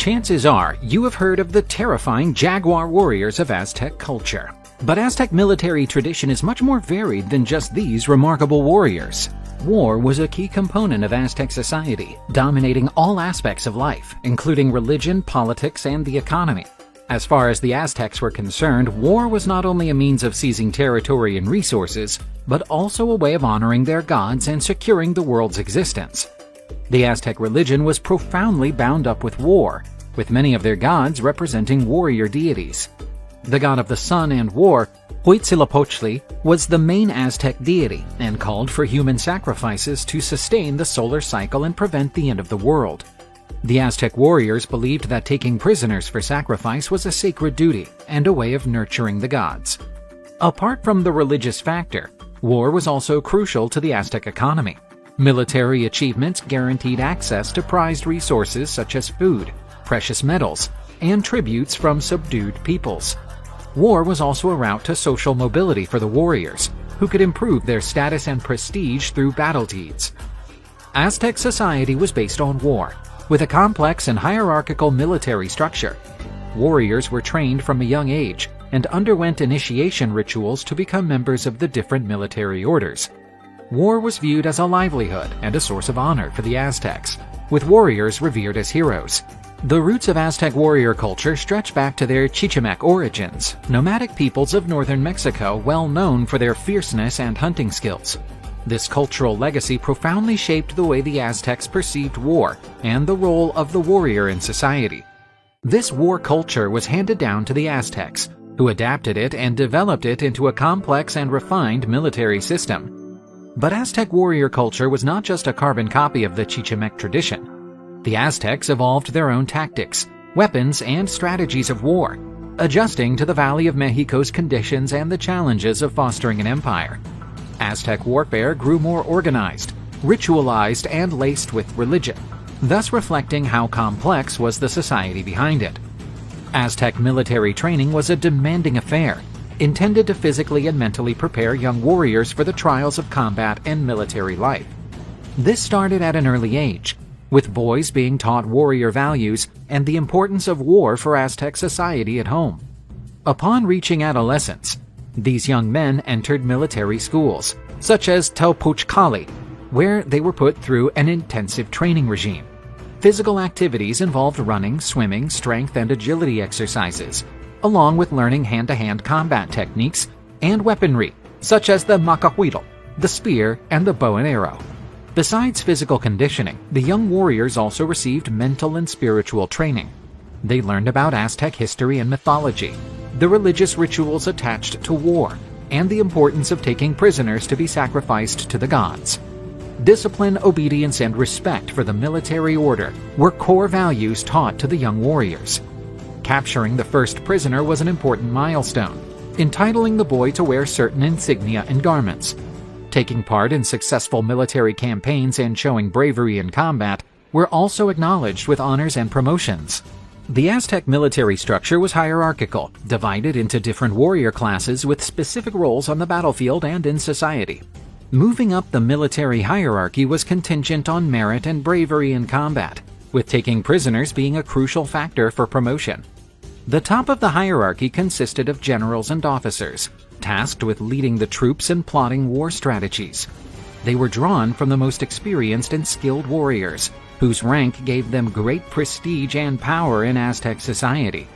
Chances are you have heard of the terrifying jaguar warriors of Aztec culture. But Aztec military tradition is much more varied than just these remarkable warriors. War was a key component of Aztec society, dominating all aspects of life, including religion, politics, and the economy. As far as the Aztecs were concerned, war was not only a means of seizing territory and resources, but also a way of honoring their gods and securing the world's existence. The Aztec religion was profoundly bound up with war, with many of their gods representing warrior deities. The god of the sun and war, Huitzilopochtli, was the main Aztec deity and called for human sacrifices to sustain the solar cycle and prevent the end of the world. The Aztec warriors believed that taking prisoners for sacrifice was a sacred duty and a way of nurturing the gods. Apart from the religious factor, war was also crucial to the Aztec economy. Military achievements guaranteed access to prized resources such as food, precious metals, and tributes from subdued peoples. War was also a route to social mobility for the warriors, who could improve their status and prestige through battle deeds. Aztec society was based on war, with a complex and hierarchical military structure. Warriors were trained from a young age and underwent initiation rituals to become members of the different military orders. War was viewed as a livelihood and a source of honor for the Aztecs, with warriors revered as heroes. The roots of Aztec warrior culture stretch back to their Chichimex origins, nomadic peoples of northern Mexico well known for their fierceness and hunting skills. This cultural legacy profoundly shaped the way the Aztecs perceived war and the role of the warrior in society. This war culture was handed down to the Aztecs, who adapted it and developed it into a complex and refined military system. But Aztec warrior culture was not just a carbon copy of the Chichimex tradition. The Aztecs evolved their own tactics, weapons, and strategies of war, adjusting to the Valley of Mexico's conditions and the challenges of fostering an empire. Aztec warfare grew more organized, ritualized, and laced with religion, thus reflecting how complex was the society behind it. Aztec military training was a demanding affair, intended to physically and mentally prepare young warriors for the trials of combat and military life. This started at an early age, with boys being taught warrior values and the importance of war for Aztec society at home. Upon reaching adolescence, these young men entered military schools, such as Tepozcali, where they were put through an intensive training regime. Physical activities involved running, swimming, strength, and agility exercises, along with learning hand-to-hand combat techniques and weaponry, such as the macahuitl, the spear, and the bow and arrow. Besides physical conditioning, the young warriors also received mental and spiritual training. They learned about Aztec history and mythology, the religious rituals attached to war, and the importance of taking prisoners to be sacrificed to the gods. Discipline, obedience, and respect for the military order were core values taught to the young warriors. Capturing the first prisoner was an important milestone, entitling the boy to wear certain insignia and garments. Taking part in successful military campaigns and showing bravery in combat were also acknowledged with honors and promotions. The Aztec military structure was hierarchical, divided into different warrior classes with specific roles on the battlefield and in society. Moving up the military hierarchy was contingent on merit and bravery in combat, with taking prisoners being a crucial factor for promotion. The top of the hierarchy consisted of generals and officers, tasked with leading the troops and plotting war strategies. They were drawn from the most experienced and skilled warriors, whose rank gave them great prestige and power in Aztec society.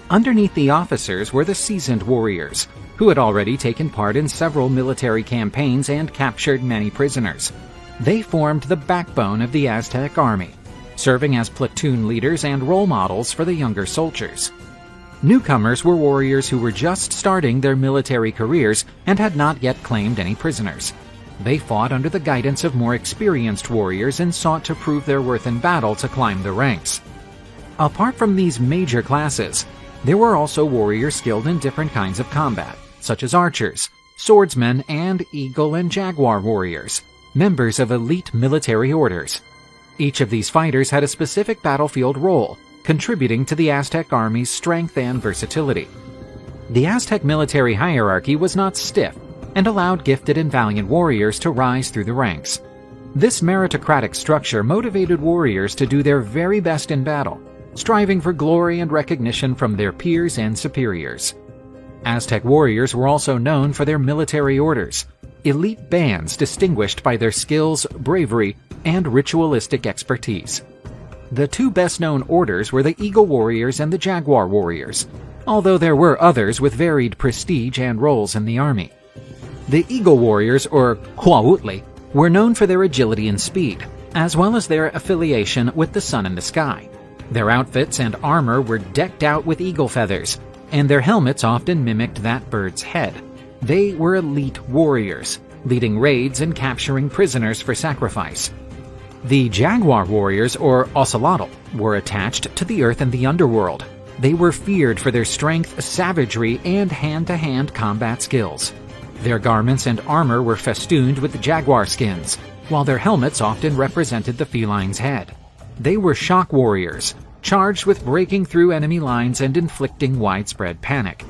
Underneath the officers were the seasoned warriors, who had already taken part in several military campaigns and captured many prisoners. They formed the backbone of the Aztec army, serving as platoon leaders and role models for the younger soldiers. Newcomers were warriors who were just starting their military careers and had not yet claimed any prisoners. They fought under the guidance of more experienced warriors and sought to prove their worth in battle to climb the ranks. Apart from these major classes, there were also warriors skilled in different kinds of combat, such as archers, swordsmen, and eagle and jaguar warriors, members of elite military orders. Each of these fighters had a specific battlefield role, contributing to the Aztec army's strength and versatility. The Aztec military hierarchy was not stiff and allowed gifted and valiant warriors to rise through the ranks. This meritocratic structure motivated warriors to do their very best in battle, striving for glory and recognition from their peers and superiors. Aztec warriors were also known for their military orders, elite bands distinguished by their skills, bravery, and ritualistic expertise. The two best-known orders were the Eagle Warriors and the Jaguar Warriors, although there were others with varied prestige and roles in the army. The Eagle Warriors, or Huautli, were known for their agility and speed, as well as their affiliation with the sun in the sky. Their outfits and armor were decked out with eagle feathers, and their helmets often mimicked that bird's head. They were elite warriors, leading raids and capturing prisoners for sacrifice. The Jaguar Warriors, or Ocelotl, were attached to the earth and the underworld. They were feared for their strength, savagery, and hand-to-hand combat skills. Their garments and armor were festooned with jaguar skins, while their helmets often represented the feline's head. They were shock warriors, charged with breaking through enemy lines and inflicting widespread panic.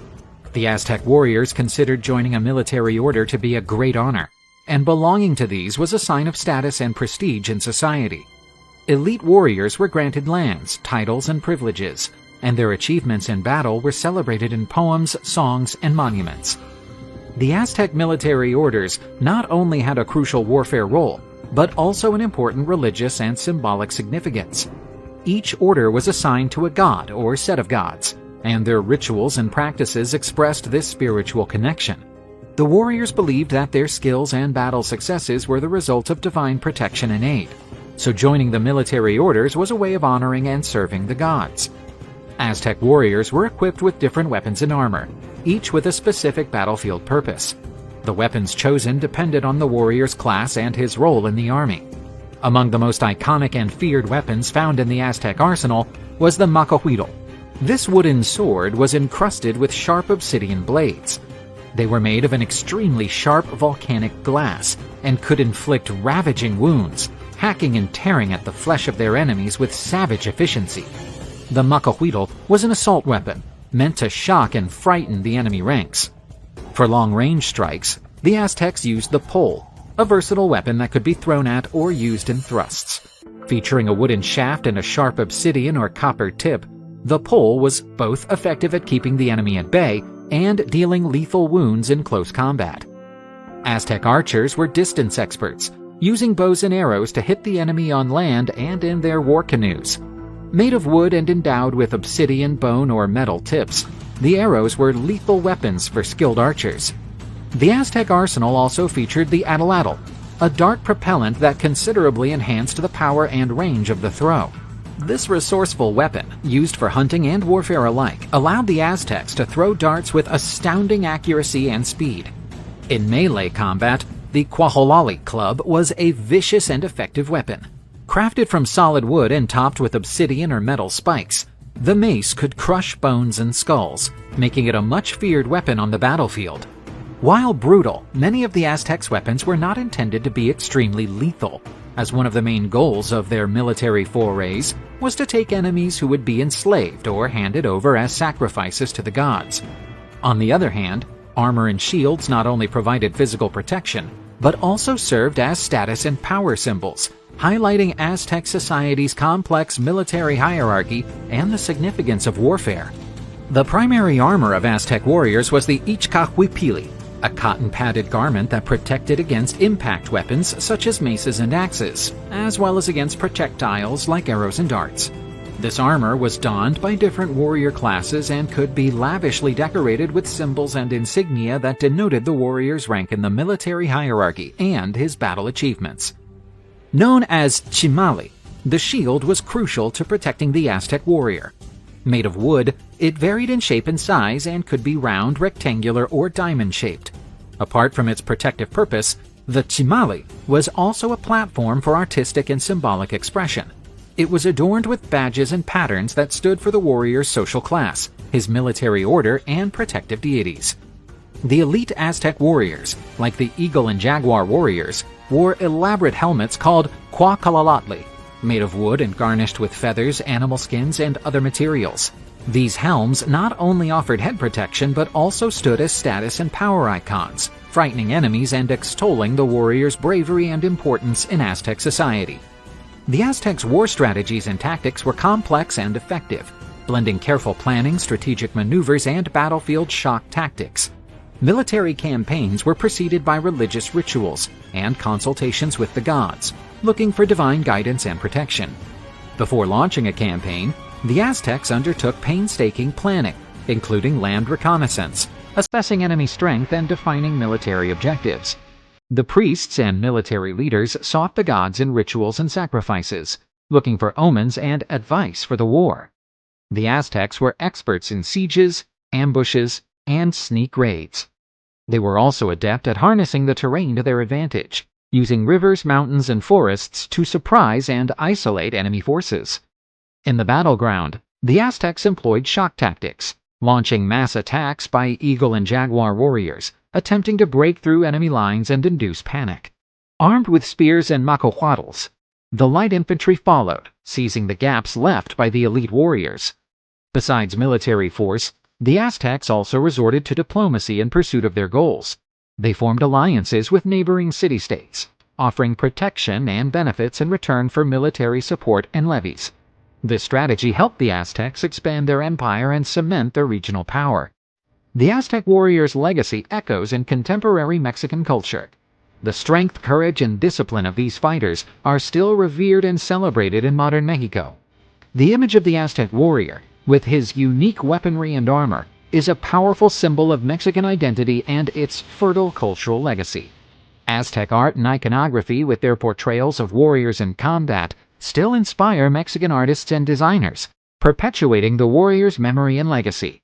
The Aztec warriors considered joining a military order to be a great honor, and belonging to these was a sign of status and prestige in society. Elite warriors were granted lands, titles, and privileges, and their achievements in battle were celebrated in poems, songs, and monuments. The Aztec military orders not only had a crucial warfare role, but also an important religious and symbolic significance. Each order was assigned to a god or set of gods, and their rituals and practices expressed this spiritual connection. The warriors believed that their skills and battle successes were the result of divine protection and aid, so joining the military orders was a way of honoring and serving the gods. Aztec warriors were equipped with different weapons and armor, each with a specific battlefield purpose. The weapons chosen depended on the warrior's class and his role in the army. Among the most iconic and feared weapons found in the Aztec arsenal was the macahuitl. This wooden sword was encrusted with sharp obsidian blades. They were made of an extremely sharp volcanic glass and could inflict ravaging wounds, hacking and tearing at the flesh of their enemies with savage efficiency. The macahuitl was an assault weapon, meant to shock and frighten the enemy ranks. For long-range strikes, the Aztecs used the pole, a versatile weapon that could be thrown at or used in thrusts. Featuring a wooden shaft and a sharp obsidian or copper tip, the pole was both effective at keeping the enemy at bay and dealing lethal wounds in close combat. Aztec archers were distance experts, using bows and arrows to hit the enemy on land and in their war canoes. Made of wood and endowed with obsidian, bone, or metal tips, the arrows were lethal weapons for skilled archers. The Aztec arsenal also featured the atlatl, a dark propellant that considerably enhanced the power and range of the throw. This resourceful weapon, used for hunting and warfare alike, allowed the Aztecs to throw darts with astounding accuracy and speed. In melee combat, the Cuajolali club was a vicious and effective weapon. Crafted from solid wood and topped with obsidian or metal spikes, the mace could crush bones and skulls, making it a much-feared weapon on the battlefield. While brutal, many of the Aztecs' weapons were not intended to be extremely lethal, as one of the main goals of their military forays was to take enemies who would be enslaved or handed over as sacrifices to the gods. On the other hand, armor and shields not only provided physical protection, but also served as status and power symbols, highlighting Aztec society's complex military hierarchy and the significance of warfare. The primary armor of Aztec warriors was the ichcahuipili, a cotton-padded garment that protected against impact weapons such as maces and axes, as well as against projectiles like arrows and darts. This armor was donned by different warrior classes and could be lavishly decorated with symbols and insignia that denoted the warrior's rank in the military hierarchy and his battle achievements. Known as chimali, the shield was crucial to protecting the Aztec warrior. Made of wood, it varied in shape and size and could be round, rectangular, or diamond-shaped. Apart from its protective purpose, the chimali was also a platform for artistic and symbolic expression. It was adorned with badges and patterns that stood for the warrior's social class, his military order, and protective deities. The elite Aztec warriors, like the Eagle and Jaguar warriors, wore elaborate helmets called cuacalalatli, made of wood and garnished with feathers, animal skins, and other materials. These helms not only offered head protection but also stood as status and power icons, frightening enemies and extolling the warrior's bravery and importance in Aztec society. The Aztecs' war strategies and tactics were complex and effective, blending careful planning, strategic maneuvers, and battlefield shock tactics. Military campaigns were preceded by religious rituals and consultations with the gods, looking for divine guidance and protection. Before launching a campaign, the Aztecs undertook painstaking planning, including land reconnaissance, assessing enemy strength, and defining military objectives. The priests and military leaders sought the gods in rituals and sacrifices, looking for omens and advice for the war. The Aztecs were experts in sieges, ambushes, and sneak raids. They were also adept at harnessing the terrain to their advantage, using rivers, mountains, and forests to surprise and isolate enemy forces. In the battleground, the Aztecs employed shock tactics, launching mass attacks by eagle and jaguar warriors, attempting to break through enemy lines and induce panic. Armed with spears and macohuatls, the light infantry followed, seizing the gaps left by the elite warriors. Besides military force, the Aztecs also resorted to diplomacy in pursuit of their goals. They formed alliances with neighboring city-states, offering protection and benefits in return for military support and levies. This strategy helped the Aztecs expand their empire and cement their regional power. The Aztec warriors' legacy echoes in contemporary Mexican culture. The strength, courage, and discipline of these fighters are still revered and celebrated in modern Mexico. The image of the Aztec warrior, with his unique weaponry and armor, is a powerful symbol of Mexican identity and its fertile cultural legacy. Aztec art and iconography, with their portrayals of warriors in combat, still inspire Mexican artists and designers, perpetuating the warrior's memory and legacy.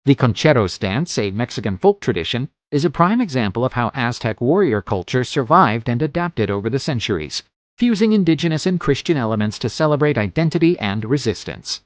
The Concheros dance, a Mexican folk tradition, is a prime example of how Aztec warrior culture survived and adapted over the centuries, fusing indigenous and Christian elements to celebrate identity and resistance.